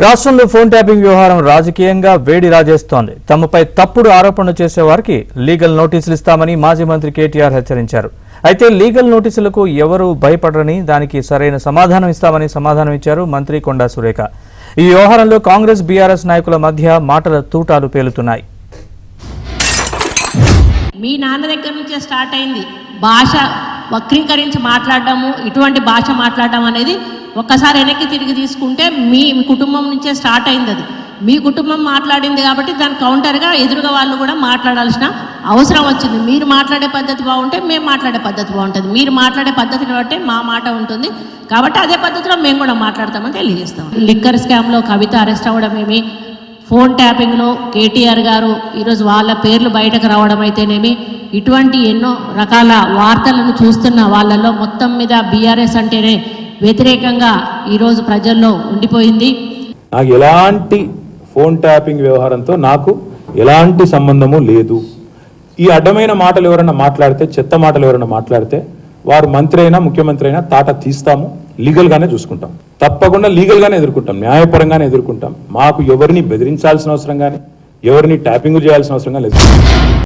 రాష్ట్రంలో phone tapping వ్యవహారం రాజకీయంగా వేడి రాజేస్తోంది. తమపై తప్పుడు ఆరోపణలు చేసే వారికి లీగల్ నోటీసులు ఇస్తామని మాజీ మంత్రి కేటీఆర్ హెచ్చరించారు. అయితే లీగల్ నోటీసులకు ఎవరూ భయపడరని, దానికి సరైన సమాధానం ఇస్తామని సమాధానం ఇచ్చారు మంత్రి కొండా సురేఖ. ఈ వ్యవహారంలో కాంగ్రెస్ బీఆర్ఎస్ నాయకుల మధ్య మాటల తూటాలు పేలుతున్నాయి. మీ నాన్న దగ్గర నుంచే స్టార్ట్ అయింది భాష వక్రీకరించి మాట్లాడడము, ఇటువంటి భాష మాట్లాడడం అనేది ఒక్కసారి వెనక్కి తిరిగి తీసుకుంటే మీ కుటుంబం నుంచే స్టార్ట్ అయింది. అది మీ కుటుంబం మాట్లాడింది కాబట్టి దాని కౌంటర్గా ఎదురుగా వాళ్ళు కూడా మాట్లాడాల్సిన అవసరం వచ్చింది. మీరు మాట్లాడే పద్ధతి బాగుంటే మేము మాట్లాడే పద్ధతి బాగుంటుంది, మీరు మాట్లాడే పద్ధతిని బట్టి మా మాట ఉంటుంది. కాబట్టి అదే పద్ధతిలో మేము కూడా మాట్లాడతామని తెలియజేస్తాం. లిక్కర్ స్కామ్లో కవిత అరెస్ట్ అవ్వడం ఏమి, ఫోన్ ట్యాపింగ్లో కేటీఆర్ గారు ఈరోజు వాళ్ళ పేర్లు బయటకు రావడం అయితేనేమి, ఇటువంటి ఎన్నో రకాల వార్తలను చూస్తున్న వాళ్ళల్లో మొత్తం మీద బీఆర్ఎస్ అంటేనే వ్యతిరేకంగా ఈరోజు ప్రజల్లో ఉండిపోయింది. నాకు ఎలాంటి ఫోన్ ట్యాపింగ్ వ్యవహారంతో నాకు ఎలాంటి సంబంధము లేదు. ఈ అడ్డమైన మాటలు ఎవరైనా మాట్లాడితే, చెత్త మాటలు ఎవరైనా మాట్లాడితే వారు మంత్రి అయినా ముఖ్యమంత్రి అయినా తాట తీస్తాము, లీగల్గానే చూసుకుంటాం, తప్పకుండా లీగల్గానే ఎదుర్కొంటాం, న్యాయపరంగానే ఎదుర్కొంటాం. మాకు ఎవరిని బెదిరించాల్సిన అవసరం కానీ ఎవరిని ట్యాపింగ్ చేయాల్సిన అవసరం కానీ లేదు.